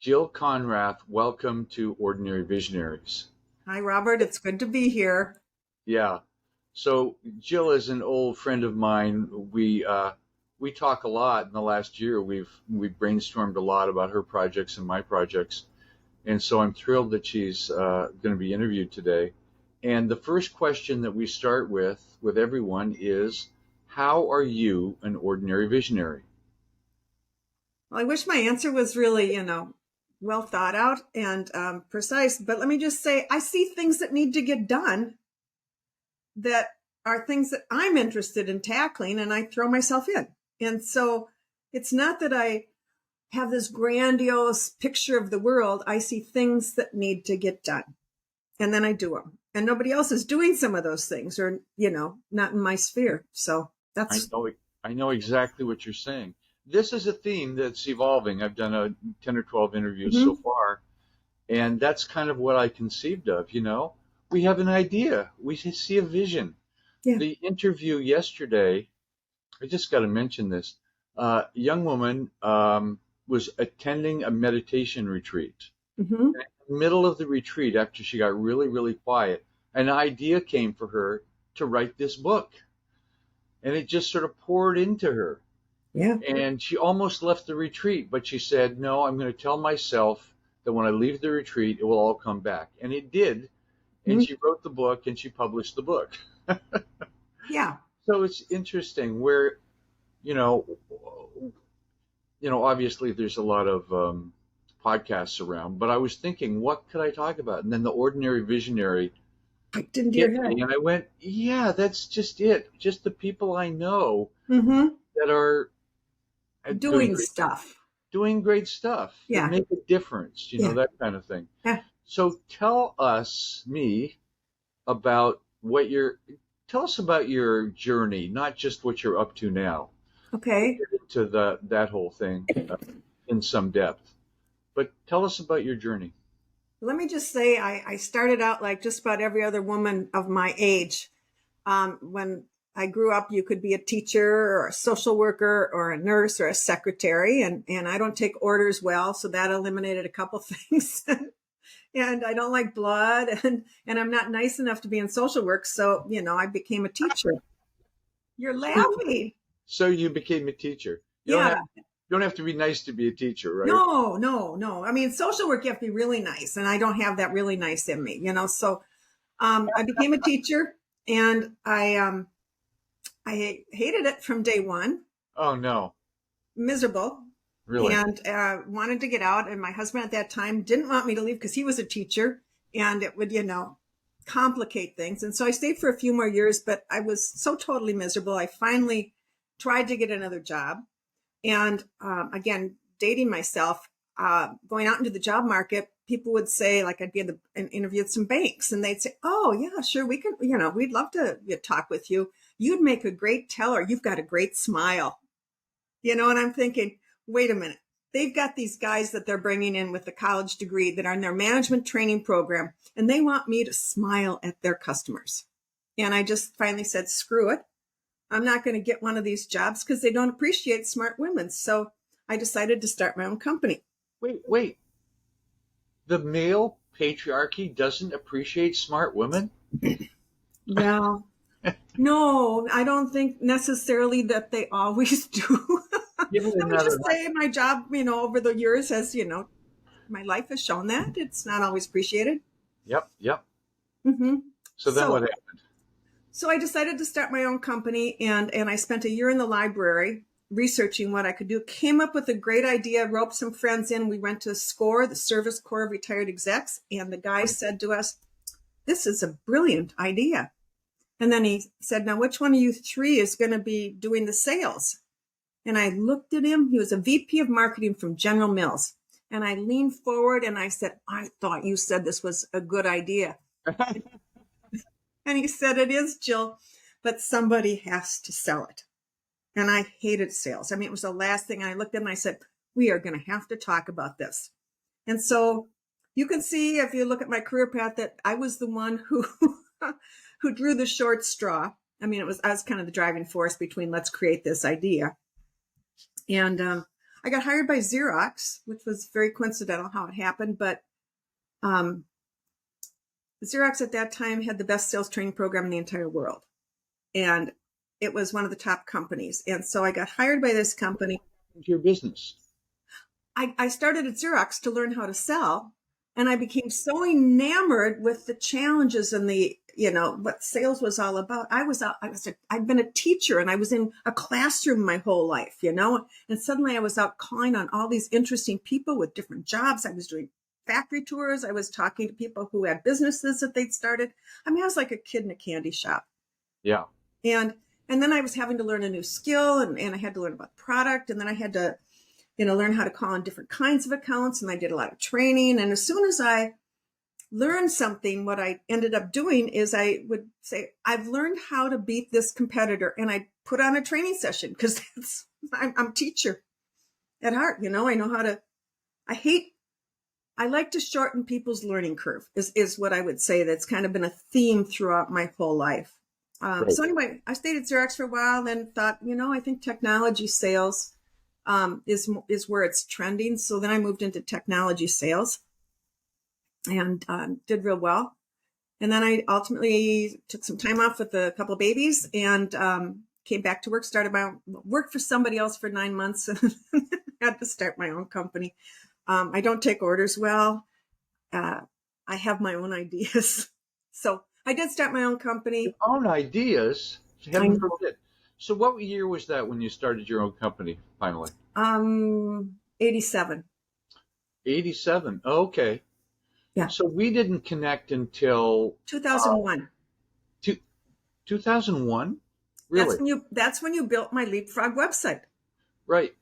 Jill Konrath, welcome to Ordinary Visionaries. Hi, Robert. It's good to be here. Yeah. So Jill is an old friend of mine. We talk a lot in the last year. We've brainstormed a lot about her projects and my projects, and so I'm thrilled that she's going to be interviewed today. And the first question that we start with everyone is, how are you an ordinary visionary? Well, I wish my answer was really, well thought out and precise. But let me just say, I see things that need to get done that are things that I'm interested in tackling, and I throw myself in. And so it's not that I have this grandiose picture of the world. I see things that need to get done, and then I do them. And nobody else is doing some of those things, or, not in my sphere. So I that's, know I know exactly what you're saying. This is a theme that's evolving. I've done 10 or 12 interviews so Mhm. far, and that's kind of what I conceived of, We have an idea. We see a vision. Yeah. The interview yesterday, I just got to mention this. A young woman was attending a meditation retreat. Hmm. In the middle of the retreat, after she got really, really quiet, an idea came for her to write this book. And it just sort of poured into her. Yeah. And she almost left the retreat, but she said, no, I'm going to tell myself that when I leave the retreat, it will all come back. And it did. And Mhm. she wrote the book and she published the book. Yeah. So it's interesting where, you know, obviously there's a lot of podcasts around, but I was thinking, what could I talk about? And then the ordinary visionary Picked into your hit head. me, and I went, yeah, that's just it. Just the people I know Hmm. that are doing Doing stuff. great stuff that Yeah. make a difference, Yeah. that kind of thing. Yeah. So me, about tell us about your journey, not just what you're up to now. We'll Okay. get into that whole thing in some depth, but tell us about your journey. Let me just say, I started out like just about every other woman of my age. When I grew up, you could be a teacher or a social worker or a nurse or a secretary, and I don't take orders well, so that eliminated a couple things. And I don't like blood, and I'm not nice enough to be in social work, so I became a teacher. You're laughing. So you became a teacher. Yeah. You don't have to be nice to be a teacher, right? No, no, no. I mean, social work, you have to be really nice, and I don't have that really nice in me, So I became a teacher, and I hated it from day one, Oh no, miserable, really? and wanted to get out. And my husband at that time didn't want me to leave because he was a teacher, and it would, complicate things. And so I stayed for a few more years, but I was so totally miserable. I finally tried to get another job. And again, dating myself, going out into the job market, people would say, like, I'd be in an interview at some banks, and they'd say, "Oh, yeah, sure, we can, we'd love to talk with you. You'd make a great teller. You've got a great smile." And I'm thinking, wait a minute. They've got these guys that they're bringing in with a college degree that are in their management training program, and they want me to smile at their customers. And I just finally said, screw it. I'm not going to get one of these jobs because they don't appreciate smart women. So I decided to start my own company. Wait. The male patriarchy doesn't appreciate smart women? Well, no, I don't think necessarily that they always do. Give it Let me another. just say my job, over the years has, my life has shown that it's not always appreciated. Yep. Hmm. So then what happened? So I decided to start my own company, and I spent a year in the library researching what I could do, came up with a great idea, roped some friends in. We went to SCORE, the Service Corps of Retired Execs, and the guy said to us, "This is a brilliant idea." And then he said, "Now, which one of you three is going to be doing the sales?" And I looked at him. He was a VP of marketing from General Mills. And I leaned forward and I said, "I thought you said this was a good idea." And he said, "It is, Jill, but somebody has to sell it." And I hated sales. I mean, it was the last thing. I looked at him and I said, "We are going to have to talk about this." And so you can see, if you look at my career path, that I was the one who who drew the short straw. I mean, I was kind of the driving force between let's create this idea. And I got hired by Xerox, which was very coincidental how it happened. But Xerox at that time had the best sales training program in the entire world. And it was one of the top companies. And so I got hired by this company. Your business. I started at Xerox to learn how to sell. And I became so enamored with the challenges and the, what sales was all about. I'd been a teacher and I was in a classroom my whole life, and suddenly I was out calling on all these interesting people with different jobs. I was doing factory tours. I was talking to people who had businesses that they'd started. I mean, I was like a kid in a candy shop. Yeah. And then I was having to learn a new skill and I had to learn about product. And then I had to, learn how to call on different kinds of accounts. And I did a lot of training. And as soon as I learned something, what I ended up doing is I would say, I've learned how to beat this competitor. And I put on a training session because I'm a teacher at heart. I know how to, I like to shorten people's learning curve is what I would say. That's kind of been a theme throughout my whole life. Right. So anyway, I stayed at Xerox for a while, then thought, I think technology sales is where it's trending. So then I moved into technology sales and did real well. And then I ultimately took some time off with a couple of babies and came back to work, started my own, worked for somebody else for 9 months and had to start my own company. I don't take orders well. I have my own ideas. So I did start my own company. Your own ideas? Heaven forbid. So what year was that when you started your own company, finally? 87. 87. Oh, okay. Yeah. So we didn't connect until 2001. 2001? Really? That's when you built my Leapfrog website. Right.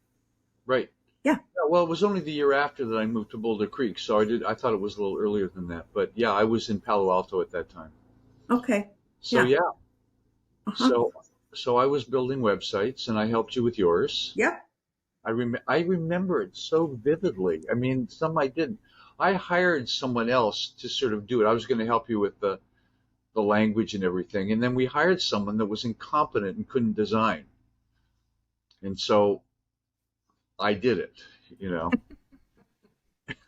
Yeah. Well, it was only the year after that I moved to Boulder Creek, so I thought it was a little earlier than that. But yeah, I was in Palo Alto at that time. Okay. So yeah. Uh-huh. So I was building websites and I helped you with yours. Yep. I remember it so vividly. I mean, some I didn't. I hired someone else to sort of do it. I was going to help you with the language and everything. And then we hired someone that was incompetent and couldn't design. And so I did it,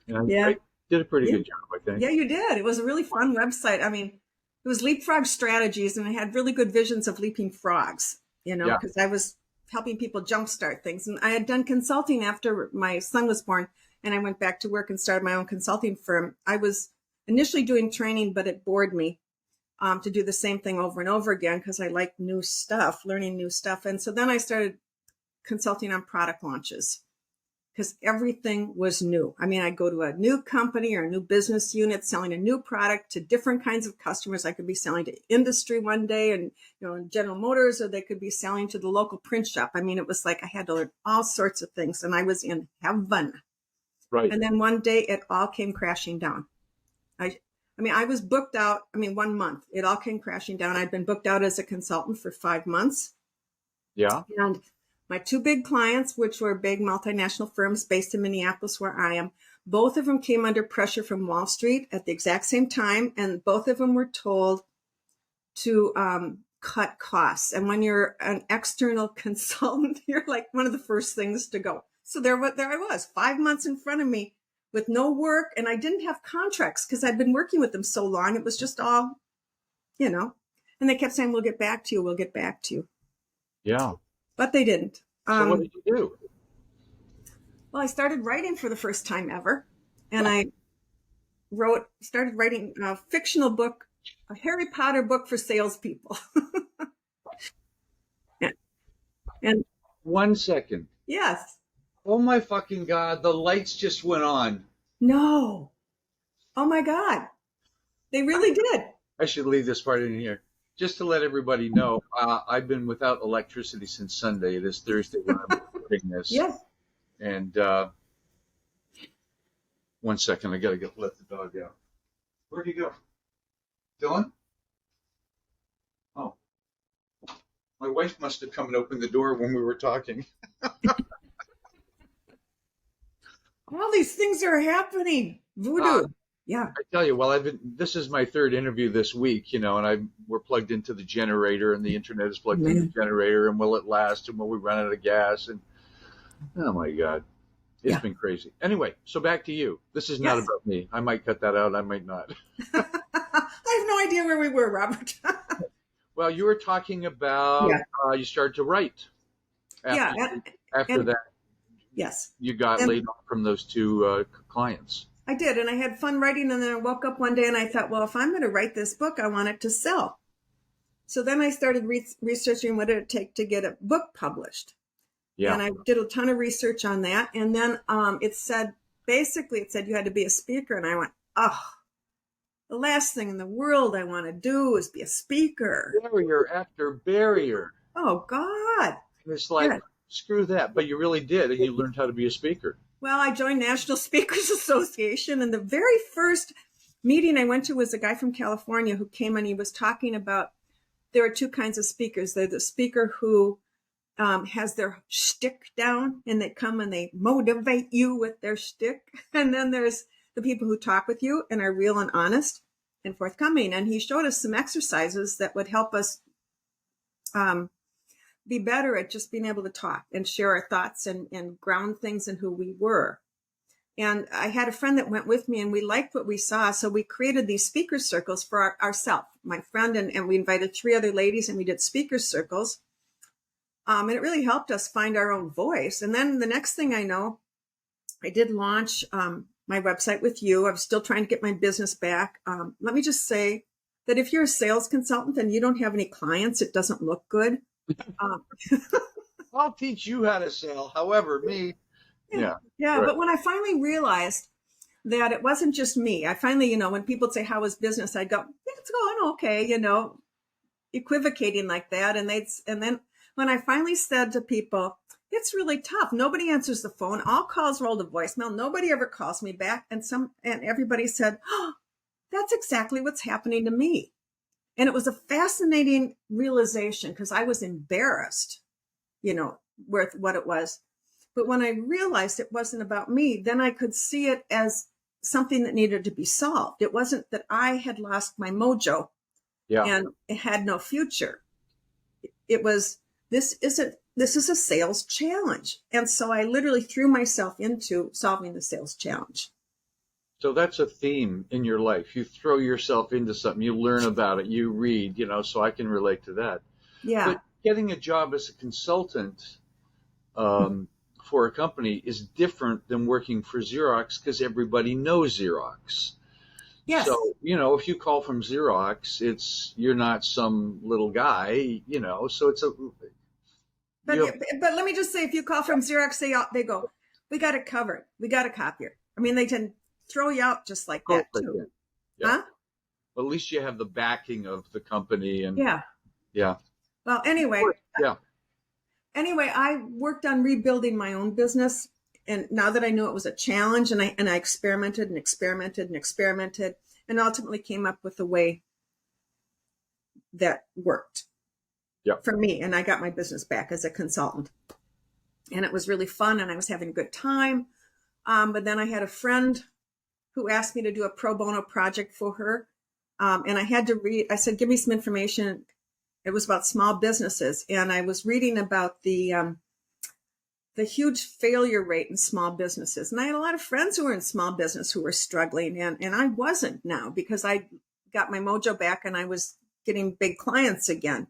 And Yeah. I did a pretty good job, I think. Yeah, you did. It was a really fun website. I mean, it was Leapfrog Strategies, and I had really good visions of leaping frogs, because I was helping people jumpstart things. And I had done consulting after my son was born, and I went back to work and started my own consulting firm. I was initially doing training, but it bored me to do the same thing over and over again because I like new stuff, learning new stuff. And so then I started consulting on product launches because everything was new. I mean, I'd go to a new company or a new business unit selling a new product to different kinds of customers. I could be selling to industry one day and, General Motors, or they could be selling to the local print shop. I mean, it was like I had to learn all sorts of things and I was in heaven. Right. And then one day it all came crashing down. I was booked out. 1 month, it all came crashing down. I'd been booked out as a consultant for 5 months. Yeah. And my 2 big clients, which were big multinational firms based in Minneapolis, where I am, both of them came under pressure from Wall Street at the exact same time. And both of them were told to cut costs. And when you're an external consultant, you're like one of the first things to go. So there I was, 5 months in front of me with no work. And I didn't have contracts because I'd been working with them so long. It was just all, and they kept saying, we'll get back to you. We'll get back to you. Yeah. But they didn't. So what did you do? Well, I started writing for the first time ever. And I started writing a fictional book, a Harry Potter book for salespeople. and 1 second. Yes. Oh my fucking God, the lights just went on. No. Oh my God. They really did. I should leave this part in here. Just to let everybody know, I've been without electricity since Sunday. It is Thursday when I'm recording this. Yes. And 1 second, I gotta let the dog out. Where'd he go? Dylan? Oh. My wife must have come and opened the door when we were talking. All these things are happening. Voodoo. Yeah. I tell you, well, this is my 3rd interview this week, and we're plugged into the generator and the internet is plugged into the generator, and will it last, and will we run out of gas? And oh my God. It's Yeah. been crazy. Anyway, so back to you. This is not Yes. about me. I might cut that out. I might not. I have no idea where we were, Robert. Well, you were talking about Yeah. you started to write Yeah. after after And that yes. you got And laid off from those two clients. I did. And I had fun writing. And then I woke up one day and I thought, well, if I'm going to write this book, I want it to sell. So then I started researching what it take to get a book published. Yeah. And I did a ton of research on that. And then it said you had to be a speaker. And I went, oh, the last thing in the world I want to do is be a speaker. Barrier after barrier. Oh, God. And it's like, Yeah. screw that. But you really did. And you learned how to be a speaker. Well, I joined National Speakers Association. And the very first meeting I went to was a guy from California who came and he was talking about there are two kinds of speakers. There's the speaker who has their shtick down and they come and they motivate you with their shtick. And then there's the people who talk with you and are real and honest and forthcoming. And he showed us some exercises that would help us be better at just being able to talk and share our thoughts and ground things in who we were. And I had a friend that went with me and we liked what we saw. So we created these speaker circles for ourselves, my friend, and we invited 3 other ladies and we did speaker circles. And it really helped us find our own voice. And then the next thing I know, I did launch my website with you. I'm still trying to get my business back. Let me just say that if you're a sales consultant and you don't have any clients, it doesn't look good. I'll teach you how to sell. However, me, yeah. Yeah. Right. But when I finally realized that it wasn't just me, I finally, when people say, how was business? I'd go, yeah, it's going okay, equivocating like that. And then when I finally said to people, it's really tough. Nobody answers the phone. All calls roll to voicemail. Nobody ever calls me back. And everybody said, oh, that's exactly what's happening to me. And it was a fascinating realization because I was embarrassed, with what it was. But when I realized it wasn't about me, then I could see it as something that needed to be solved. It wasn't that I had lost my mojo and it had no future. It was, this is a sales challenge. And so I literally threw myself into solving the sales challenge. So that's a theme in your life. You throw yourself into something, you learn about it, you read, so I can relate to that. Yeah. But getting a job as a consultant for a company is different than working for Xerox because everybody knows Xerox. Yes. So, if you call from Xerox, you're not some little guy, so it's a... But let me just say, if you call from Xerox, they go, we got it covered. We got a copier. I mean, they can throw you out just like that too. Yeah. Huh? Well, at least you have the backing of the company and yeah. Well, anyway, I worked on rebuilding my own business. And now that I knew it was a challenge and I experimented and experimented and experimented and ultimately came up with a way that worked for me. And I got my business back as a consultant and it was really fun and I was having a good time. But then I had a friend who asked me to do a pro bono project for her. And I had to read, I said, give me some information. It was about small businesses. And I was reading about the huge failure rate in small businesses. And I had a lot of friends who were in small business who were struggling. And I wasn't now because I got my mojo back and I was getting big clients again.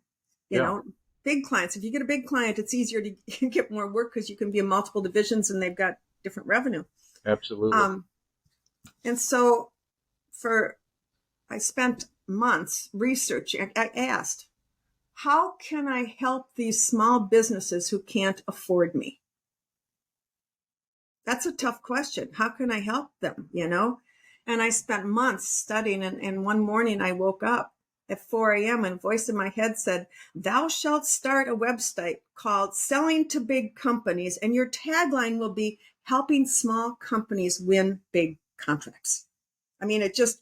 Big clients. If you get a big client, it's easier to get more work because you can be in multiple divisions and they've got different revenue. Absolutely. And so I spent months researching. I asked, how can I help these small businesses who can't afford me? That's a tough question. How can I help them? And I spent months studying. And one morning I woke up at 4 a.m. and a voice in my head said, thou shalt start a website called Selling to Big Companies. And your tagline will be helping small companies win big contracts. I mean, it just...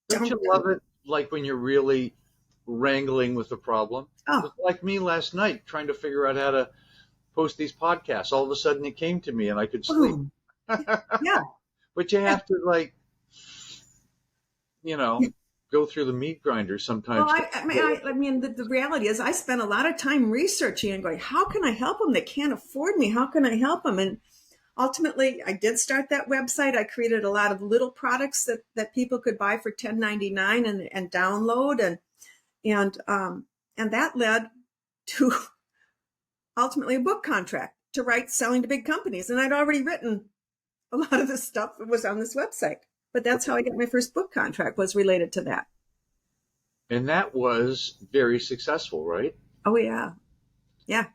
Don't you love it? Like when you're really wrangling with a problem? Oh. It was like me last night trying to figure out how to post these podcasts. All of a sudden it came to me and I could sleep. Yeah. But you have to go through the meat grinder sometimes. Well, I mean, the reality is I spent a lot of time researching and going, how can I help them? They can't afford me. How can I help them? And ultimately, I did start that website. I created a lot of little products that people could buy for $10.99 and download, and that led to ultimately a book contract to write Selling to Big Companies. And I'd already written a lot of this stuff that was on this website. But that's how I got my first book contract, was related to that. And that was very successful, right? Oh, yeah. Yeah.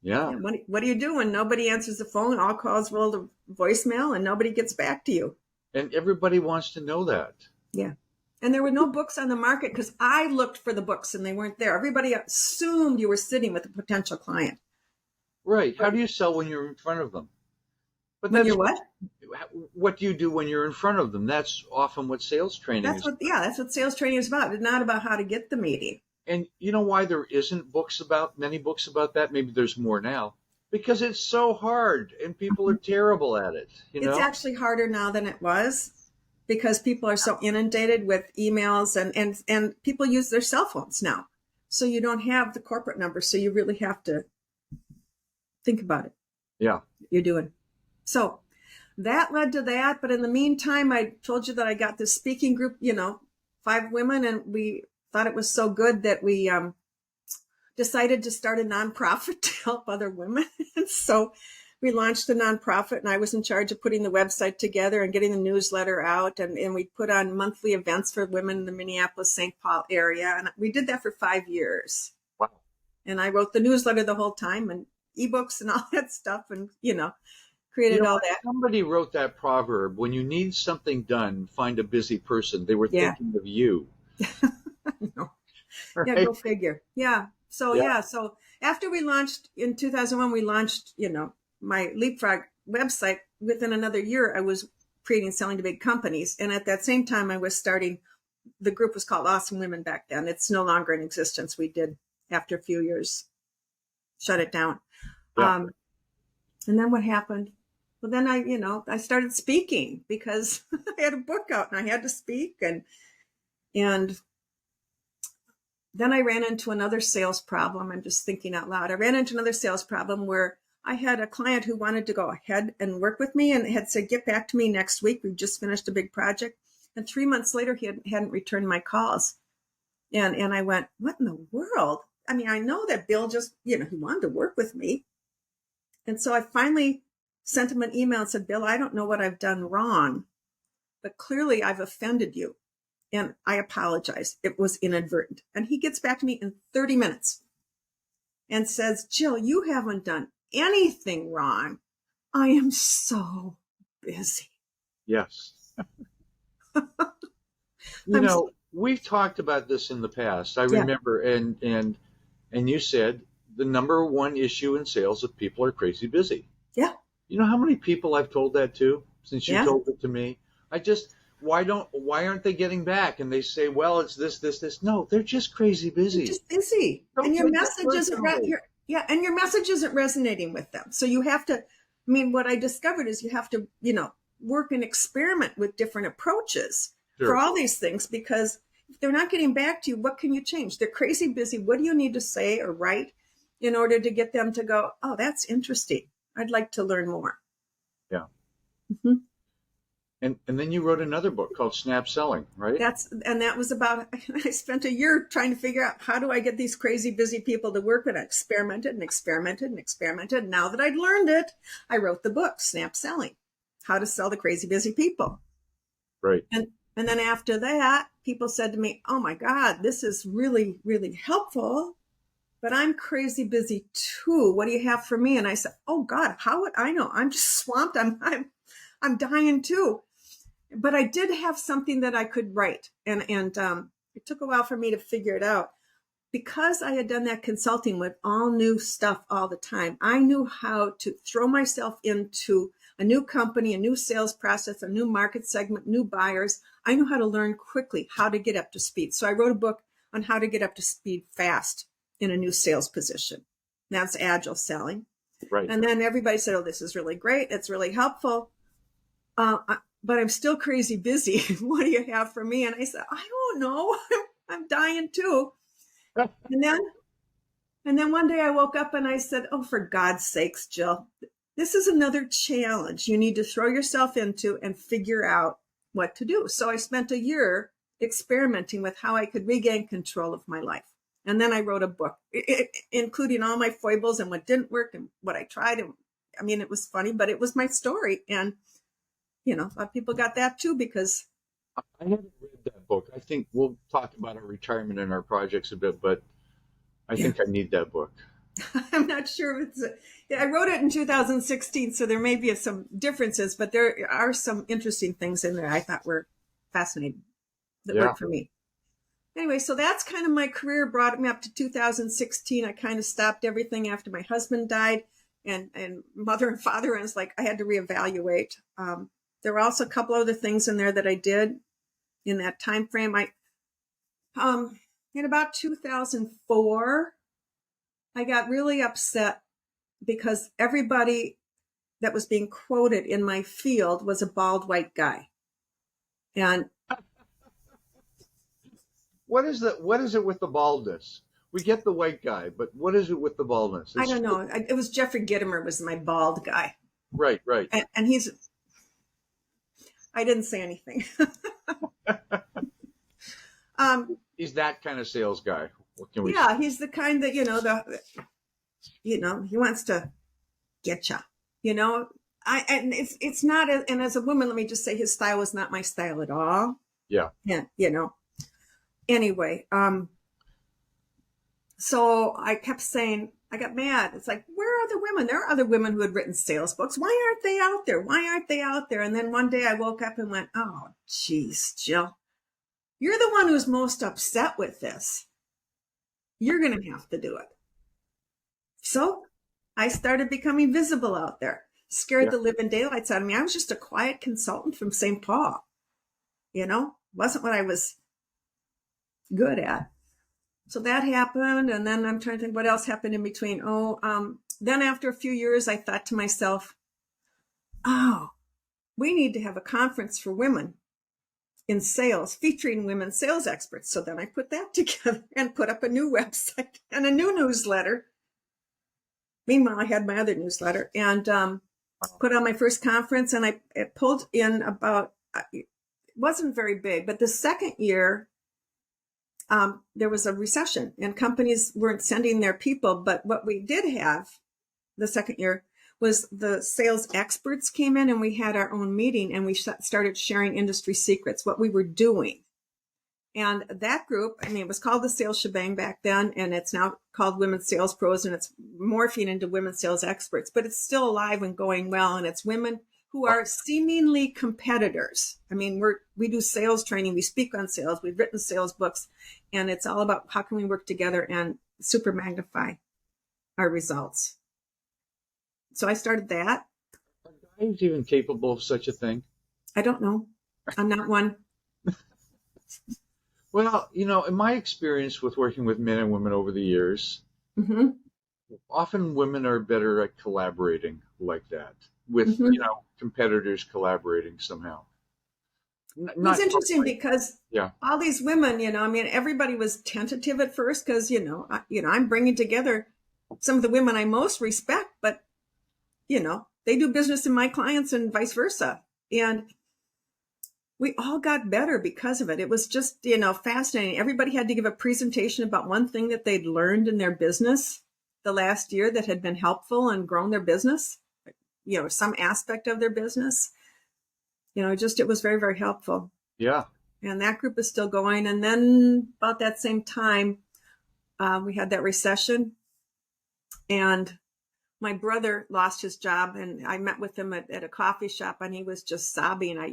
Yeah. Yeah. What do you do when nobody answers the phone, all calls roll to voicemail, and nobody gets back to you? And everybody wants to know that. Yeah. And there were no books on the market because I looked for the books and they weren't there. Everybody assumed you were sitting with a potential client. Right. How do you sell when you're in front of them? But When that's you're what? what do you do when you're in front of them? That's often what sales training is. That's what sales training is about. It's not about how to get the meeting. And you know why there isn't many books about that? Maybe there's more now. Because it's so hard and people are terrible at it. It's actually harder now than it was because people are so inundated with emails and people use their cell phones now. So you don't have the corporate number. So you really have to think about it. Yeah. You're doing. So that led to that. But in the meantime, I told you that I got this speaking group, 5 women, and we thought it was so good that we decided to start a nonprofit to help other women. And so we launched a nonprofit, and I was in charge of putting the website together and getting the newsletter out. And we put on monthly events for women in the Minneapolis, St. Paul area. And we did that for 5 years. Wow. And I wrote the newsletter the whole time and ebooks and all that stuff. And, created all that. Somebody wrote that proverb, when you need something done, find a busy person. They were thinking of you. No. Right? Yeah, go figure. Yeah. So so after we launched in 2001, we launched, my Leapfrog website. Within another year, I was creating Selling to Big Companies. And at that same time, I was starting, the group was called Awesome Women back then. It's no longer in existence. We did, after a few years, shut it down. Yeah. And then what happened? Well, then I started speaking because I had a book out and I had to speak. And then I ran into another sales problem. I'm just thinking out loud. I ran into another sales problem where I had a client who wanted to go ahead and work with me and had said, get back to me next week. We've just finished a big project. And 3 months later, he hadn't returned my calls. And I went, what in the world? I mean, I know that Bill just, he wanted to work with me. And so I finally sent him an email and said, Bill, I don't know what I've done wrong, but clearly I've offended you. And I apologize. It was inadvertent. And he gets back to me in 30 minutes and says, Jill, you haven't done anything wrong. I am so busy. Yes. We've talked about this in the past. I remember, and you said the number one issue in sales is people are crazy busy. Yeah. You know how many people I've told that to since you told it to me? Why aren't they getting back? And they say, well, it's this. No, they're just crazy busy. They're just busy. And your message isn't resonating with them. So you have to, what I discovered is you have to, work and experiment with different approaches for all these things, because if they're not getting back to you, what can you change? They're crazy busy. What do you need to say or write in order to get them to go, oh, that's interesting. I'd like to learn more. Yeah. Mm-hmm. And then you wrote another book called Snap Selling, right? That was about, I spent a year trying to figure out how do I get these crazy busy people to work with. I experimented. Now that I'd learned it, I wrote the book, Snap Selling, How to Sell to Crazy Busy People. Right. And then after that, people said to me, oh my God, this is really, really helpful, but I'm crazy busy too. What do you have for me? And I said, oh God, how would I know? I'm just swamped. I'm dying too. But I did have something that I could write. And it took a while for me to figure it out. Because I had done that consulting with all new stuff all the time, I knew how to throw myself into a new company, a new sales process, a new market segment, new buyers. I knew how to learn quickly how to get up to speed. So I wrote a book on how to get up to speed fast in a new sales position. That's agile selling. Right. And then everybody said, oh, this is really great. It's really helpful. But I'm still crazy busy. What do you have for me? And I said, I don't know. I'm dying too. And then one day I woke up and I said, oh, for God's sakes, Jill, this is another challenge you need to throw yourself into and figure out what to do. So I spent a year experimenting with how I could regain control of my life. And then I wrote a book, including all my foibles and what didn't work and what I tried. And I mean, it was funny, but it was my story. And, a lot of people got that too, because I haven't read that book. I think we'll talk about our retirement and our projects a bit, but I think I need that book. I'm not sure if I wrote it in 2016, so there may be some differences, but there are some interesting things in there I thought were fascinating that worked for me. Anyway, so that's kind of my career, brought me up to 2016. I kind of stopped everything after my husband died, and mother and father, and it's like I had to reevaluate. There were also a couple other things in there that I did in that time frame. In about 2004, I got really upset because everybody that was being quoted in my field was a bald white guy. And what is it with the baldness? We get the white guy, but what is it with the baldness? I don't know. It was Jeffrey Gitomer was my bald guy. Right. And I didn't say anything. He's that kind of sales guy. What can we say? He's the kind that, he wants to get you, and it's not, and as a woman, let me just say his style was not my style at all. Yeah. Anyway, so I kept saying, I got mad. It's like, where are the women? There are other women who had written sales books. Why aren't they out there? Why aren't they out there? And then one day I woke up and went, oh, geez, Jill, you're the one who's most upset with this. You're going to have to do it. So I started becoming visible out there, scared the living daylights out of me. I was just a quiet consultant from St. Paul, wasn't what I was good at. So that happened. And then I'm trying to think what else happened in between. Then after a few years, I thought to myself, we need to have a conference for women in sales featuring women sales experts. So then I put that together and put up a new website and a new newsletter. Meanwhile, I had my other newsletter and put on my first conference, and it pulled in about, it wasn't very big, but the second year, there was a recession and companies weren't sending their people. But what we did have the second year was the sales experts came in, and we had our own meeting, and we started sharing industry secrets, what we were doing. And that group, it was called the Sales Shebang back then, and it's now called Women Sales Pros, and it's morphing into Women Sales Experts, but it's still alive and going well. And it's women who are seemingly competitors. We do sales training, we speak on sales, we've written sales books, and it's all about how can we work together and super magnify our results. So I started that. Are guys even capable of such a thing? I don't know. I'm not one. Well, in my experience with working with men and women over the years, often women are better at collaborating like that with, competitors collaborating somehow. It's interesting because all these women, everybody was tentative at first because, I'm bringing together some of the women I most respect, but, they do business in my clients and vice versa. And we all got better because of it. It was just, fascinating. Everybody had to give a presentation about one thing that they'd learned in their business the last year that had been helpful and grown their business, some aspect of their business. It was very, very helpful. Yeah. And that group is still going. And then about that same time, we had that recession, and my brother lost his job, and I met with him at a coffee shop, and he was just sobbing. I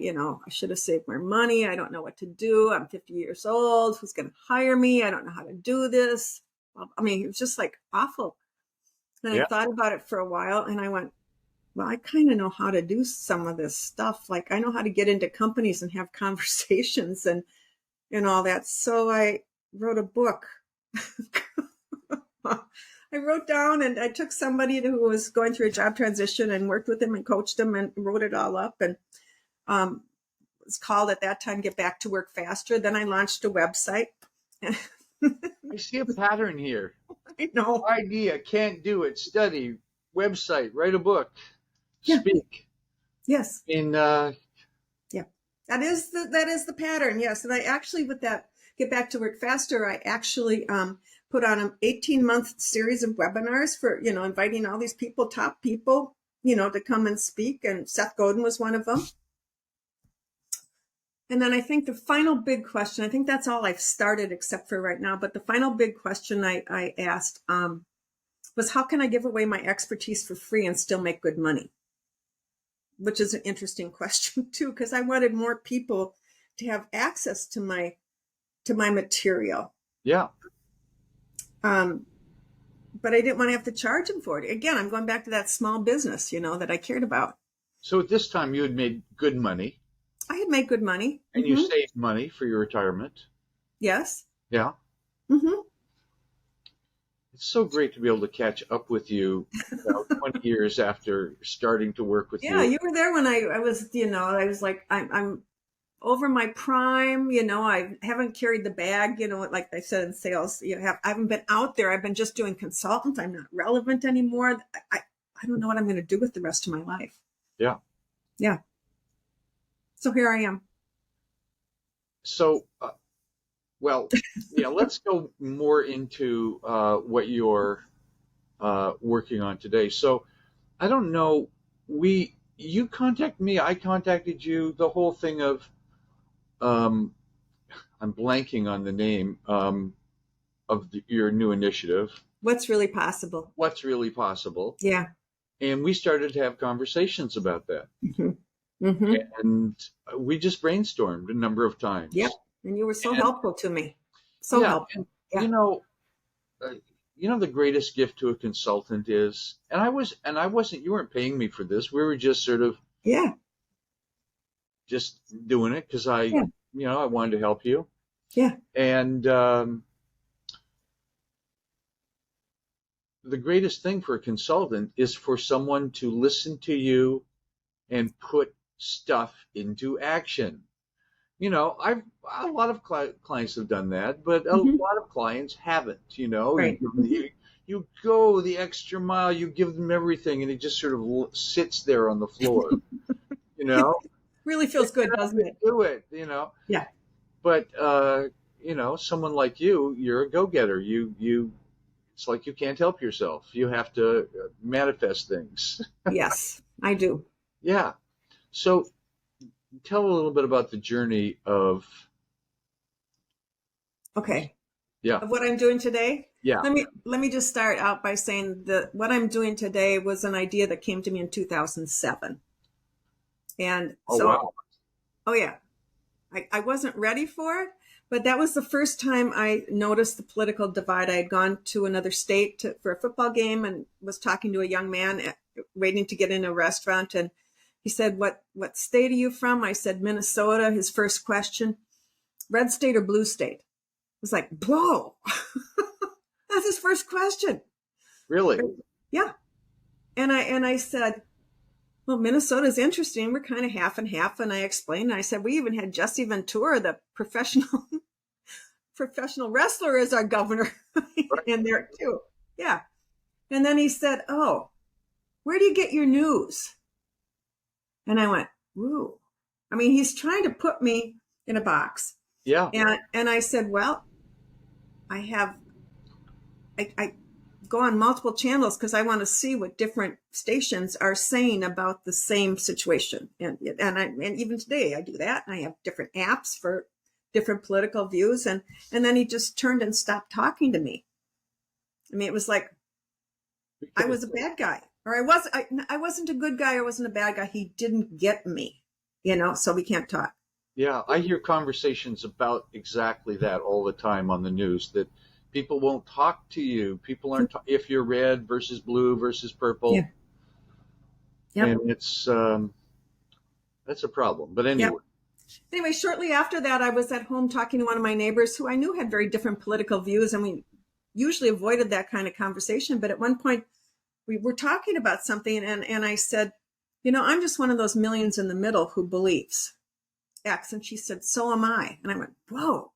should have saved more money. I don't know what to do. I'm 50 years old. Who's going to hire me? I don't know how to do this. It was just like awful. And I thought about it for a while, and I went, well, I kind of know how to do some of this stuff. Like I know how to get into companies and have conversations and all that. So I wrote a book. I wrote down, and I took somebody who was going through a job transition and worked with them and coached them and wrote it all up. And it was called at that time, Get Back to Work Faster. Then I launched a website. I see a pattern here. I know. Idea, can't do it, study, website, write a book. Yeah. speak. Yes. And Yeah. That is the pattern. Yes. And I actually, with that, get back to work faster, I actually put on an 18-month series of webinars for, inviting all these people, top people, to come and speak. And Seth Godin was one of them. And then I think the final big question, I think that's all I've started except for right now, but the final big question I asked was, how can I give away my expertise for free and still make good money? Which is an interesting question too, because I wanted more people to have access to my material. yeah. But I didn't want to have to charge them for it. Again, I'm going back to that small business, that I cared about. So at this time, you had made good money. I had made good money. And you saved money for your retirement. Yes. Yeah. Mm-hmm. It's so great to be able to catch up with you 20 years after starting to work with you. Yeah, you were there when I was, I was like, I'm over my prime, I haven't carried the bag, like I said in sales, I haven't been out there. I've been just doing consultant. I'm not relevant anymore. I don't know what I'm going to do with the rest of my life. Yeah. Yeah. So here I am. So, let's go more into what you're working on today. So, I don't know, you contacted me, I contacted you, the whole thing of, I'm blanking on the name of your new initiative. What's really possible? What's really possible? Yeah. And we started to have conversations about that. Mm-hmm. Mm-hmm. And we just brainstormed a number of times. Yep. And you were so helpful to me. So helpful. And, the greatest gift to a consultant is, and I wasn't, you weren't paying me for this. We were just sort of, just doing it because I wanted to help you. Yeah. And the greatest thing for a consultant is for someone to listen to you and put stuff into action. A lot of clients have done that, but a lot of clients haven't. Right. You go the extra mile, you give them everything, and it just sort of sits there on the floor. Really feels good, doesn't it? Do it. Yeah. But someone like you're a go-getter. It's like you can't help yourself. You have to manifest things. Yes, I do. Yeah. So tell a little bit about the journey of. Okay. Yeah. Of what I'm doing today? Yeah. Let me just start out by saying that what I'm doing today was an idea that came to me in 2007. And wow. Oh yeah. I wasn't ready for it, but that was the first time I noticed the political divide. I had gone to another state for a football game and was talking to a young man waiting to get in a restaurant. And he said, what state are you from? I said, Minnesota. His first question, red state or blue state? I was like, whoa, that's his first question. Really? Yeah. And I said, well, Minnesota's interesting. We're kind of half and half. And I explained, I said, we even had Jesse Ventura, the professional wrestler, as our governor in there too. Yeah. And then he said, oh, where do you get your news? And I went, ooh. I mean, he's trying to put me in a box. Yeah. And I said, well, I go on multiple channels because I want to see what different stations are saying about the same situation. And even today I do that. And I have different apps for different political views. And then he just turned and stopped talking to me. I mean, it was like I was a bad guy, or I wasn't a good guy. I wasn't a bad guy. He didn't get me, so we can't talk. Yeah. I hear conversations about exactly that all the time on the news, that people won't talk to you. People aren't, if you're red versus blue versus purple. Yeah. Yep. And it's, that's a problem. But anyway. Yep. Anyway, shortly after that, I was at home talking to one of my neighbors who I knew had very different political views. And we usually avoided that kind of conversation. But at one point we were talking about something and I said, I'm just one of those millions in the middle who believes X. And she said, so am I. And I went, whoa,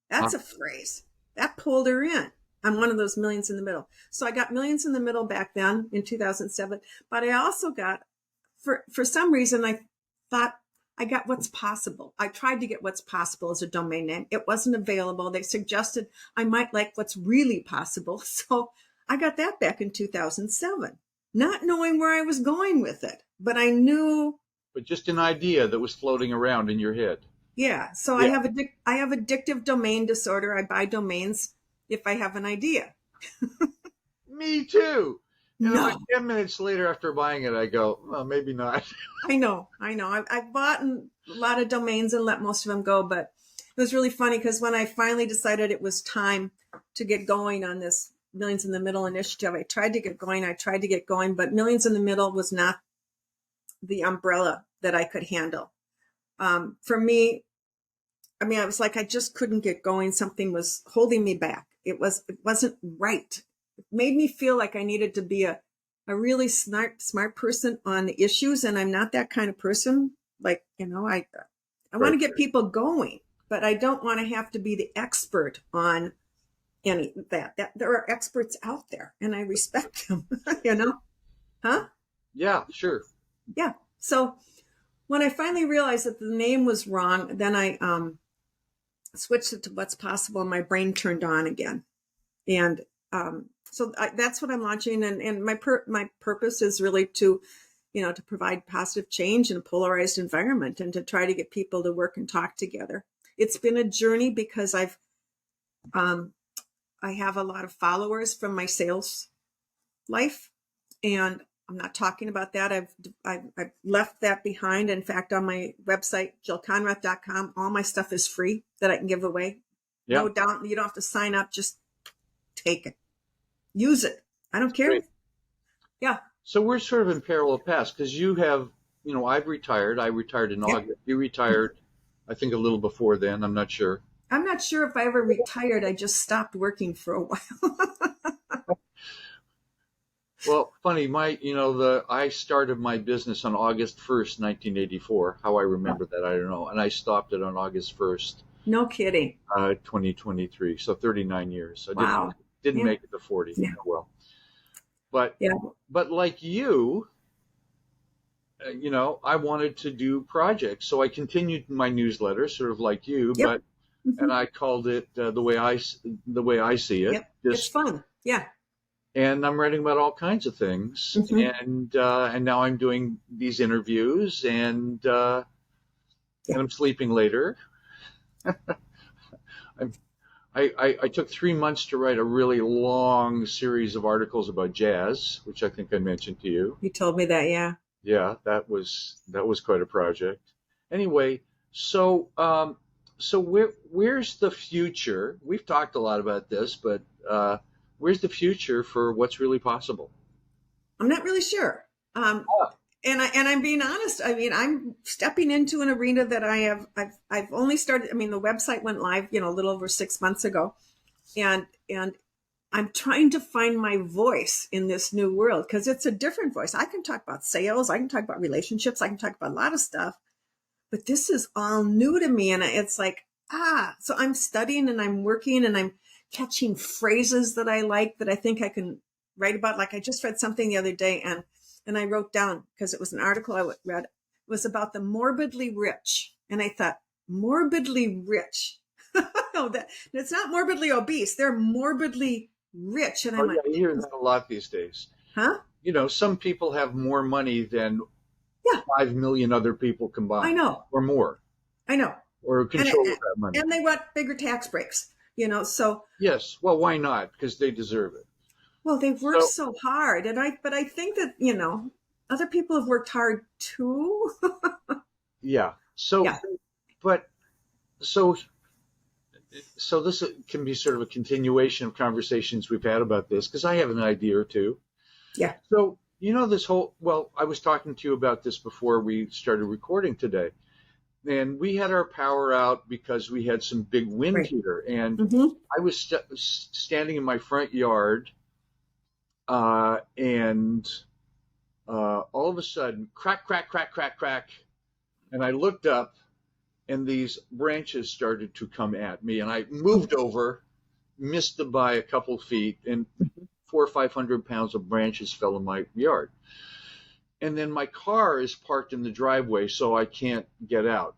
that's a phrase. That pulled her in. I'm one of those millions in the middle. So I got millions in the middle back then in 2007, but I also got for some reason, I thought I got What's Possible. I tried to get What's Possible as a domain name. It wasn't available. They suggested I might like What's Really Possible. So I got that back in 2007, not knowing where I was going with it. But I knew. But just an idea that was floating around in your head. Yeah. So Yeah. I have addictive domain disorder. I buy domains if I have an idea. Me too. And No. like 10 minutes later after buying it, I go, well, maybe not. I know. I've bought a lot of domains and let most of them go, but it was really funny because when I finally decided it was time to get going on this Millions in the Middle initiative, I tried to get going, but Millions in the Middle was not the umbrella that I could handle. For me, I mean, I was like, I just couldn't get going. Something was holding me back. It wasn't right. It made me feel like I needed to be a really smart person on the issues. And I'm not that kind of person. Like, I want to get people going, but I don't want to have to be the expert on any of that. There are experts out there and I respect them, Huh? Yeah, sure. Yeah. So when I finally realized that the name was wrong, then I switched it to What's Possible and my brain turned on again. And so that's what I'm launching. And my purpose is really to provide positive change in a polarized environment and to try to get people to work and talk together. It's been a journey because I have a lot of followers from my sales life, and I'm not talking about that. I've left that behind. In fact, on my website, jillkonrath.com, all my stuff is free that I can give away. Yeah. No doubt. You don't have to sign up. Just take it. Use it. I don't care. Great. Yeah. So we're sort of in parallel paths because you have, I've retired. I retired in August. You retired, I think, a little before then. I'm not sure. I'm not sure if I ever retired. I just stopped working for a while. Well, funny, I started my business on August 1st, 1984. How I remember that, I don't know. And I stopped it on August 1st. No kidding. 2023. So 39 years. I Wow. didn't make it to 40. Yeah. Well, but like you, I wanted to do projects. So I continued my newsletter, sort of like you, Yep. and I called it the way I see it. Yep. It's fun. Yeah. And I'm writing about all kinds of things, and now I'm doing these interviews, and I'm sleeping later. I took 3 months to write a really long series of articles about jazz, which I think I mentioned to you. You told me that, yeah. Yeah, that was quite a project. Anyway, so where's the future? We've talked a lot about this, but where's the future for what's really possible? I'm not really sure. And I'm being honest. I mean, I'm stepping into an arena that I've only started. I mean, the website went live, a little over 6 months ago, and I'm trying to find my voice in this new world because it's a different voice. I can talk about sales. I can talk about relationships. I can talk about a lot of stuff, but this is all new to me. And it's like, so I'm studying and I'm working and I'm catching phrases that I like that I think I can write about. Like I just read something the other day and I wrote down, because it was an article I read, it was about the morbidly rich. And I thought, morbidly rich? No, it's not morbidly obese. They're morbidly rich. And I'm like, you hear that a lot these days. Huh? Some people have more money than 5 million other people combined. I know. Or more. I know. Or control of that money. And they want bigger tax breaks, so. Yes. Well, why not? Because they deserve it. Well, they've worked so hard. But I think that, other people have worked hard too. Yeah. So, yeah. But, so this can be sort of a continuation of conversations we've had about this, because I have an idea or two. Yeah. So, I was talking to you about this before we started recording today. And we had our power out because we had some big wind here. And I was standing in my front yard, and all of a sudden, crack, crack, crack, crack, crack. And I looked up, and these branches started to come at me. And I moved over, missed them by a couple feet, and 400 or 500 pounds of branches fell in my yard. and then my car is parked in the driveway, so I can't get out.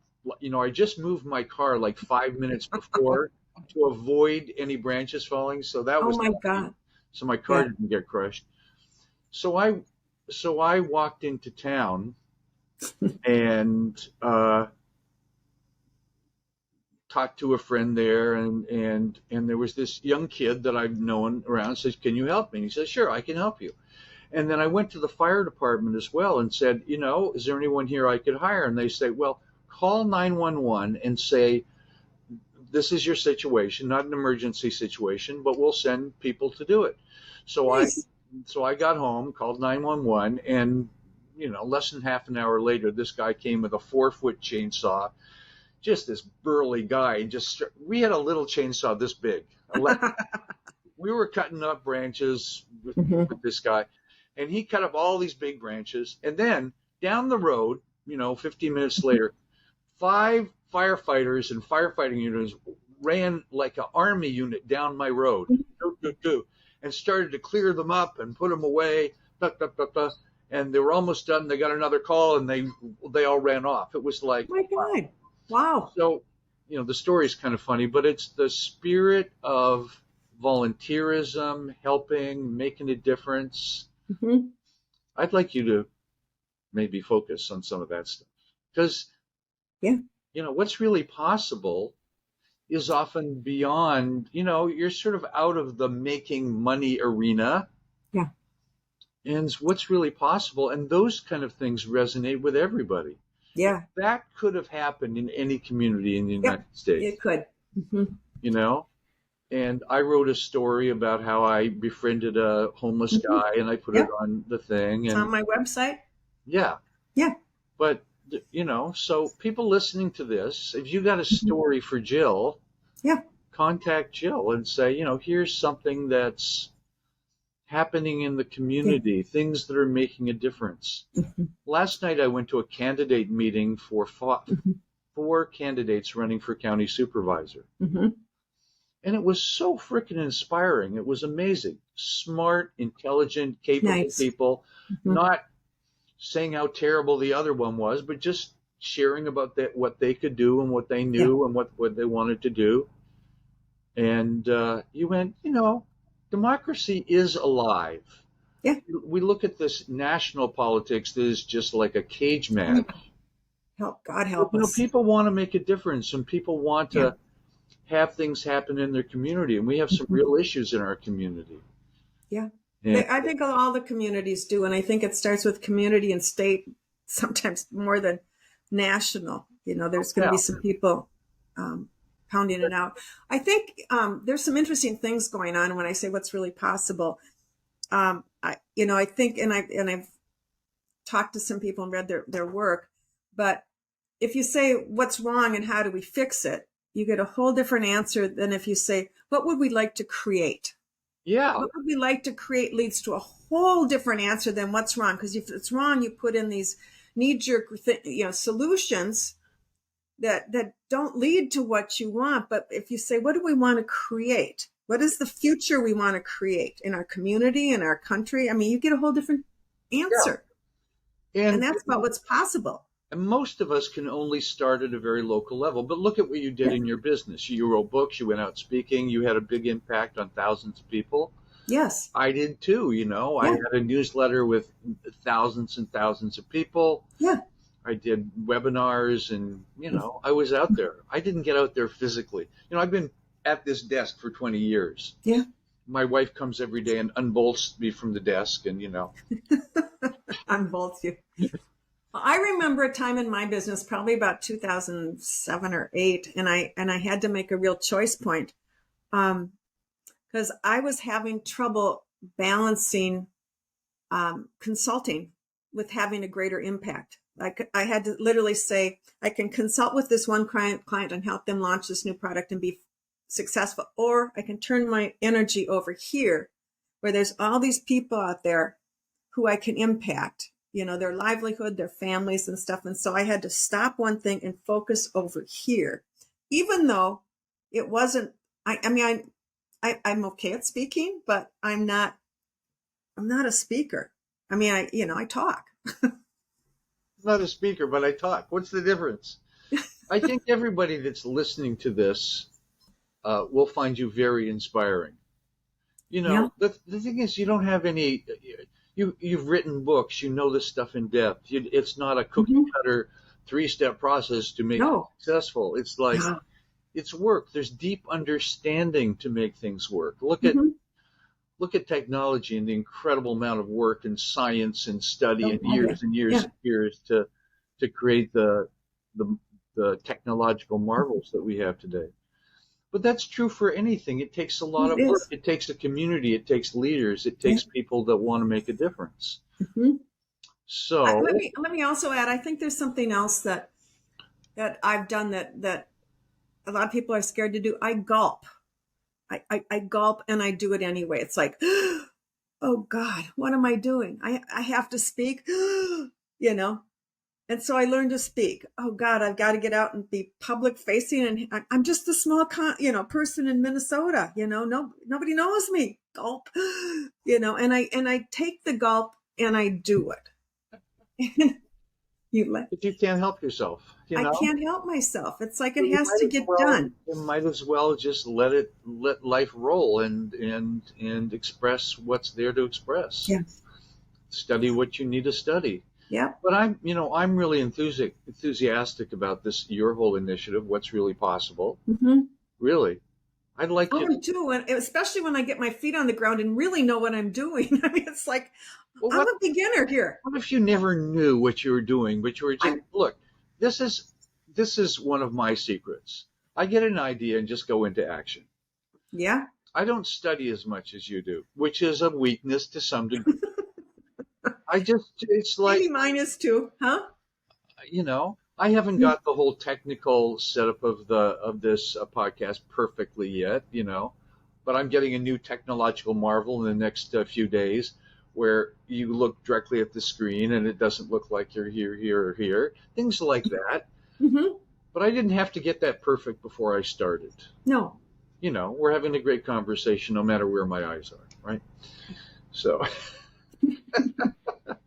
I just moved my car like 5 minutes before to avoid any branches falling, so that Oh was my lucky. God. So my car Yeah. didn't get crushed. So I walked into town and talked to a friend there, and there was this young kid that I've known around. Says, "Can you help me?" And he says, "Sure, I can help you." And then I went to the fire department as well and said, is there anyone here I could hire? And they say, well, call 911 and say, this is your situation, not an emergency situation, but we'll send people to do it. So I, Nice. so I got home, called 911, and less than half an hour later, this guy came with a 4-foot chainsaw, just this burly guy, and we had a little chainsaw this big. We were cutting up branches Mhm. with this guy, and he cut up all these big branches. And then down the road, 15 minutes later, 5 firefighters and firefighting units ran like an army unit down my road, and started to clear them up and put them away. And they were almost done. They got another call, and they all ran off. It was like, Oh my wow. God. Wow. So, the story is kind of funny, but it's the spirit of volunteerism, helping, making a difference. Mhm. I'd like you to maybe focus on some of that stuff because, Yeah. what's really possible is often beyond, you're sort of out of the making money arena, Yeah. and what's really possible. And those kind of things resonate with everybody. Yeah. That could have happened in any community in the Yep. United States, It could. Mhm. you know? And I wrote a story about how I befriended a homeless Mhm. guy and I put it Yep. on the thing. It's And on my website. yeah, Yeah. but, so people listening to this, if you got a Mhm. story for Jill, Yeah. contact Jill and say, here's something that's happening in the Yeah. community, things that are making a difference. Mhm. Last night I went to a candidate meeting for Mhm. 4 candidates running for county supervisor. Mhm. And it was so freaking inspiring. It was amazing. Smart, intelligent, capable Nice. people, Mhm. not saying how terrible the other one was, but just sharing about what they could do and what they Yeah. knew and what they wanted to do. And you went, democracy is alive. Yeah. We look at this national politics that is just like a cage match. Help. God But, help us. people want to make a difference and people want Yeah. to have things happen in their community. And we have some Mhm. real issues in our community. Yeah. And I think all the communities do, and I think it starts with community and state, sometimes more than national. There's going to yeah, be some people um, pounding it out. I think there's some interesting things going on when I say what's really possible. I think, and I've talked to some people and read their work, but if you say what's wrong and how do we fix it, you get a whole different answer than if you say what would we like to create. yeah, What would we like to create leads to a whole different answer than what's wrong. Because if it's wrong, you put in these knee-jerk solutions that don't lead to what you want. But if you say, what do we want to create? What is the future we want to create in our community, in our country? I mean, you get a whole different yeah. answer. And And, that's about what's possible. and most of us can only start at a very local level. But look at what you did Yeah. in your business. You wrote books, you went out speaking, you had a big impact on thousands of people. Yes. I did too, I Yeah. had a newsletter with thousands and thousands of people. Yeah. I did webinars and, I was out there. I didn't get out there physically. I've been at this desk for 20 years. Yeah. My wife comes every day and unbolts me from the desk and, On both you. I remember a time in my business, probably about 2007 or 8, and I had to make a real choice point because I was having trouble balancing consulting with having a greater impact. Like I had to literally say, I can consult with this one client and help them launch this new product and be successful, or I can turn my energy over here where there's all these people out there who I can impact, their livelihood, their families and stuff. And so I had to stop one thing and focus over here, even though it wasn't, I'm okay at speaking, but I'm not a speaker. I mean, I talk. not a speaker, but I talk. What's the difference? I think everybody that's listening to this will find you very inspiring. You Yeah. know, the thing is, you don't have any. You've written books. You know this stuff in depth. It's not a cookie Hmm. cutter 3-step process to make it No. successful. It's like Yeah. it's work. There's deep understanding to make things work. Hmm. Look at technology and the incredible amount of work and science and study Oh, and yeah. years and years Yeah. and years to create the the technological marvels that we have today. But that's true for anything. It takes a lot It of work. is. It takes a community. It takes leaders. It Yeah. takes people that want to make a difference. Hmm. Let So, me also add. I think there's something else that I've done that a lot of people are scared to do. I gulp. I gulp and I do it anyway. It's like, oh God, what am I doing? I have to speak, you know. And so I learned to speak. Oh God, I've got to get out and be public facing. And I'm just a small, person in Minnesota. No, nobody knows me. Gulp, and I take the gulp and I do it. you let. if you can't help yourself, I can't help myself. It's like it has to get done. you might as well just let life roll and express what's there to express. Yeah. Study what you need to study. Yeah. But I'm really enthusiastic about your whole initiative. What's really possible? Mm-hmm. Really, I'd like I to. am too, and especially when I get my feet on the ground and really know what I'm doing. I mean, it's like Well, I'm a beginner here. what if you never knew what you were doing, but you were just I, look? This is one of my secrets. I get an idea and just go into action. yeah, I don't study as much as you do, which is a weakness to some degree. It's like, maybe mine is too, huh? I haven't got the whole technical setup of this podcast perfectly yet, but I'm getting a new technological marvel in the next few days where you look directly at the screen and it doesn't look like you're here, or here, things like that. Mm-hmm. But I didn't have to get that perfect before I started. No. We're having a great conversation no matter where my eyes are, right? So.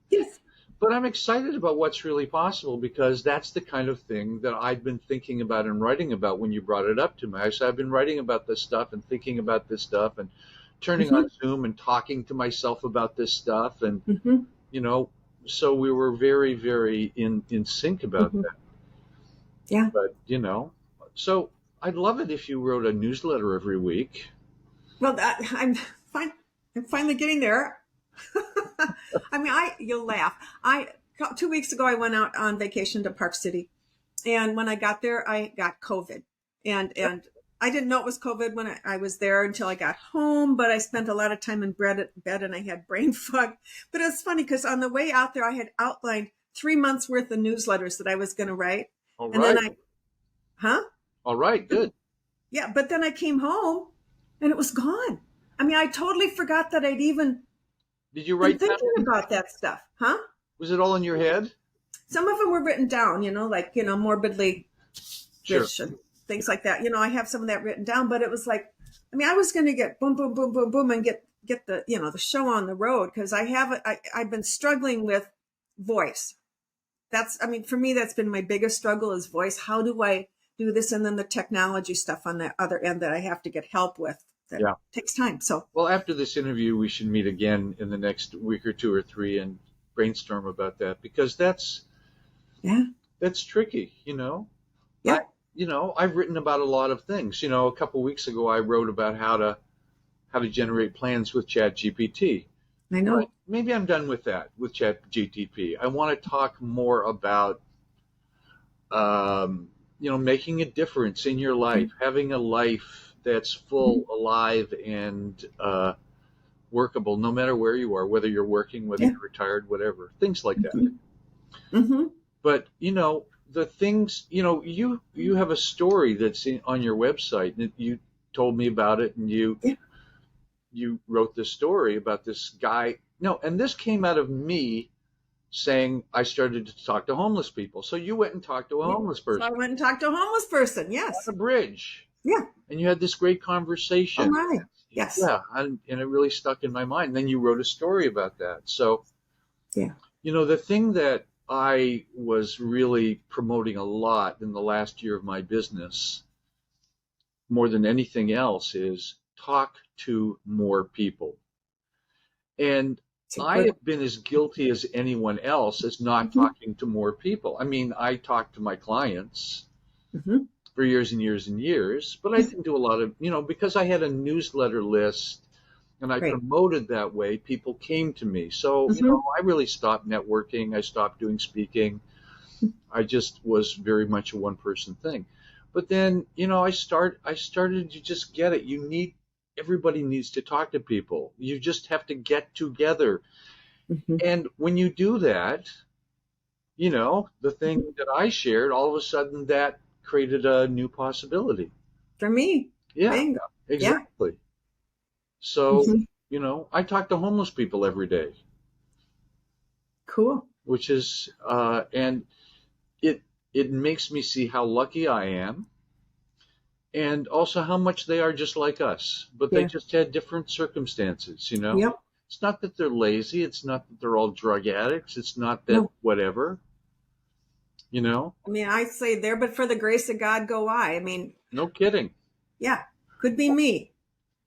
Yes. But I'm excited about what's really possible because that's the kind of thing that I've been thinking about and writing about when you brought it up to me. I said I've been writing about this stuff and thinking about this stuff and turning Mm-hmm. on Zoom and talking to myself about this stuff. And, Mm-hmm. so we were very, very in sync about Mm-hmm. that. Yeah. But, so I'd love it if you wrote a newsletter every week. Well, I'm fine. I'm finally getting there. I mean, you'll laugh. 2 weeks ago, I went out on vacation to Park City, and when I got there, I got COVID, and I didn't know it was COVID when I was there until I got home. But I spent a lot of time in bed, and I had brain fog. But it's funny because on the way out there, I had outlined 3 months worth of newsletters that I was going to write, All and right. then All right. Good. yeah. But then I came home, and it was gone. I mean, I totally forgot that I'd even Did you been write thinking that? about that stuff, huh? Was it all in your head? Some of them were written down, like, morbidly Sure. rich and things like that. I have some of that written down, but it was like, I mean, I was going to get boom, boom, boom, boom, boom and get the, the show on the road because I've been struggling with voice. For me, that's been my biggest struggle is voice. How do I do this? And then the technology stuff on the other end that I have to get help with. That takes time. So, Well, after this interview, we should meet again in the next week or 2 or 3 and brainstorm about that because that's tricky, Yeah. I've written about a lot of things. A couple of weeks ago, I wrote about how to generate plans with ChatGPT. I know. But maybe I'm done with that with ChatGPT. I want to talk more about, making a difference in your life, having a life that's full, alive, and workable, no matter where you are, whether you're working, whether you're retired, whatever, things like that. Mm-hmm. But the things, you have a story that's on your website, and you told me about it, and you wrote this story about this guy. No, and this came out of me saying I started to talk to homeless people. So you went and talked to a homeless person. So I went and talked to a homeless person. Yes. On a bridge. Yeah. And you had this great conversation. Oh, right. Yes. Yeah, and it really stuck in my mind. And then you wrote a story about that. So, yeah. The thing that I was really promoting a lot in the last year of my business, more than anything else, is talk to more people. And It's a I good. have been as guilty as anyone else as not Hmm. talking to more people. I mean, I talk to my clients Hmm. for years and years and years, but I didn't do a lot of, because I had a newsletter list and I Right. promoted that way, people came to me. So, Hmm. I really stopped networking. I stopped doing speaking. I just was very much a one person thing. But then, I started to just get it. Everybody needs to talk to people. You just have to get together. Hmm. And when you do that, the Hmm. thing that I shared, all of a sudden that created a new possibility. For me, Yeah, bingo. Yeah. exactly. So, Hmm. I talk to homeless people every day, Cool. which is, and it, it makes me see how lucky I am and also how much they are just like us, but they Yeah. just had different circumstances. Yep. It's not that they're lazy. It's not that they're all drug addicts. It's not that No. whatever, you know, I mean, I say there, but for the grace of God go I. I mean, no kidding. yeah, could be me.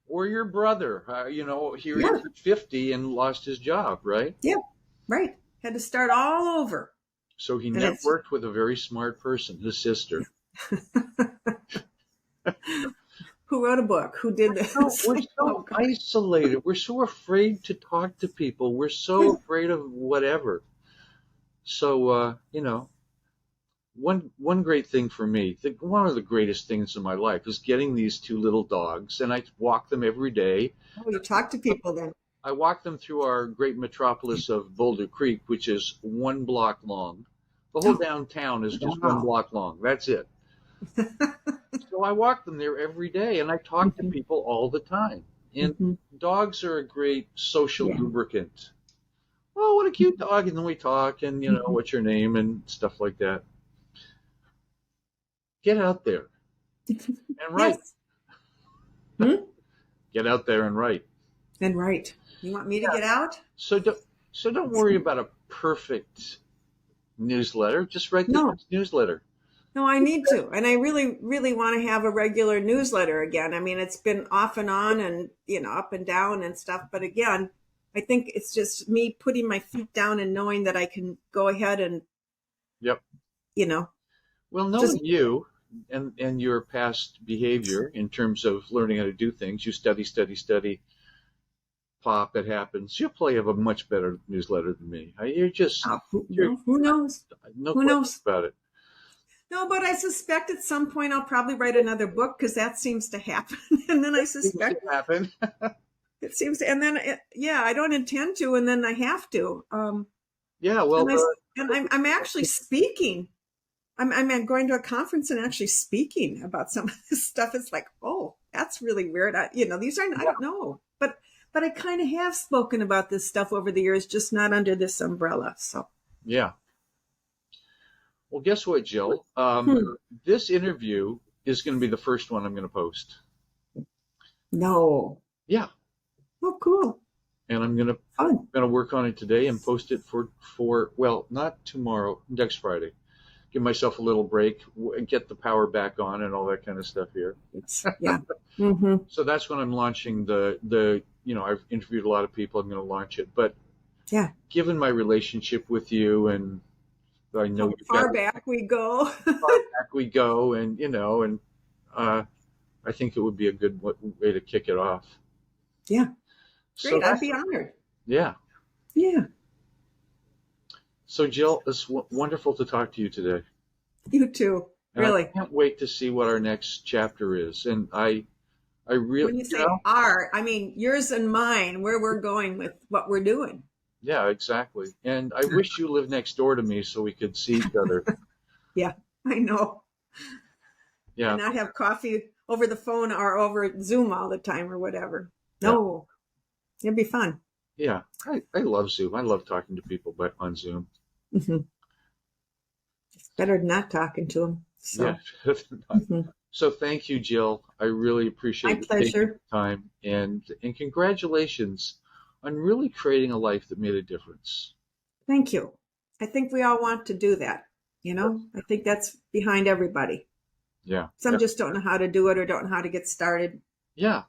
Or your brother, here he Yeah. is at 50 and lost his job, right? Yeah. Right. Had to start all over. So he And it's networked with a very smart person, his sister. who wrote a book? Who did No, this? we're Oh so God. isolated. We're so afraid to talk to people. We're so Yeah. afraid of whatever. So, one great thing for me, one of the greatest things in my life is getting these two little dogs, and I walk them every day. Oh, you talk to people then. I walk them through our great metropolis of Boulder Creek, which is 1 block long. The whole Oh, downtown is just one wow. block long. That's it. So I walk them there every day, and I talk to Hmm. people all the time. And Hmm. dogs are a great social Yeah. lubricant. Oh, what a cute dog! And then we talk, and Hmm. what's your name and stuff like that. Get out there and write. Yes. Hmm? Get out there and write. And right. You want me to Yeah. get out? So don't worry about a perfect newsletter. Just write the No. next newsletter. No, I need to. And I really, really want to have a regular newsletter again. I mean, it's been off and on and, up and down and stuff. But again, I think it's just me putting my feet down and knowing that I can go ahead and, Yep. you know, Well, just, knowing you and your past behavior in terms of learning how to do things, you study, study, study, pop, it happens. You'll probably have a much better newsletter than me. You're who knows? no Who question knows? about it. No, but I suspect at some point I'll probably write another book because that seems to happen. And then I Things suspect can happen. it seems, and then, yeah, I don't intend to, and then I have to. Yeah, well, And I'm actually speaking. I'm going to a conference and actually speaking about some of this stuff. It's like, oh, that's really weird. These aren't, I yeah, don't know, but I kind of have spoken about this stuff over the years, just not under this umbrella. So, yeah. Well, guess what, Jill? hmm, This interview is going to be the first one I'm going to post. no. Yeah, Oh, cool. and I'm going to Fun. work on it today and post it for well, not tomorrow, next Friday. Give myself a little break, get the power back on, and all that kind of stuff here. Yeah. Hmm. So that's when I'm launching I've interviewed a lot of people. I'm going to launch it, but Yeah. given my relationship with you, and I know How you've got far back we go. far back we go, and uh, I think it would be a good way to kick it off. Yeah. So Great. I'd that's be honored. yeah. Yeah. So Jill, it's wonderful to talk to you today, You too. and I Really. can't wait to see what our next chapter is. And I really, When you say our, I mean yours and mine, where we're going with what we're doing. yeah, exactly. And I wish you lived next door to me so we could see each other. Yeah, I know. And Yeah, not have coffee over the phone or over Zoom all the time or whatever. yeah, No, it'd be fun. yeah. I love Zoom. I love talking to people on Zoom. Hmm. It's better than not talking to them. Yeah. So, mhm. So thank you, Jill. I really My appreciate you taking pleasure. the time, and congratulations on really creating a life that made a difference. Thank you. I think we all want to do that. I think that's behind everybody. Yeah. Some Yeah. just don't know how to do it or don't know how to get started. Yeah.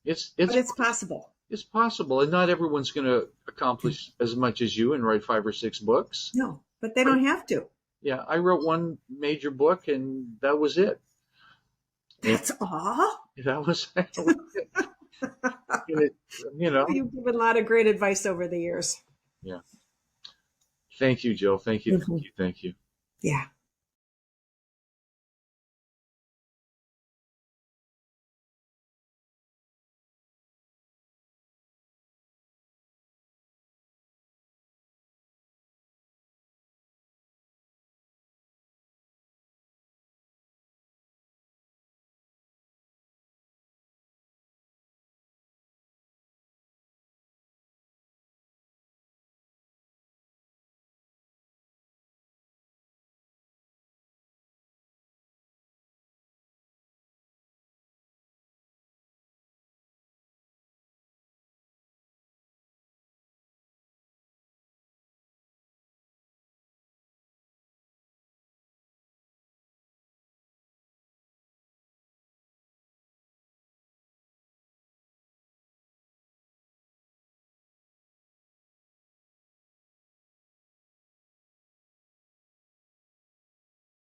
But it's possible. It's possible, and not everyone's going to accomplish as much as you and write 5 or 6 books. No, but they don't have to. Yeah, I wrote one major book, and that was it. That's all. That was it. You've given a lot of great advice over the years. Yeah. Thank you, Jill. Thank you. Thank you. Thank you. Yeah.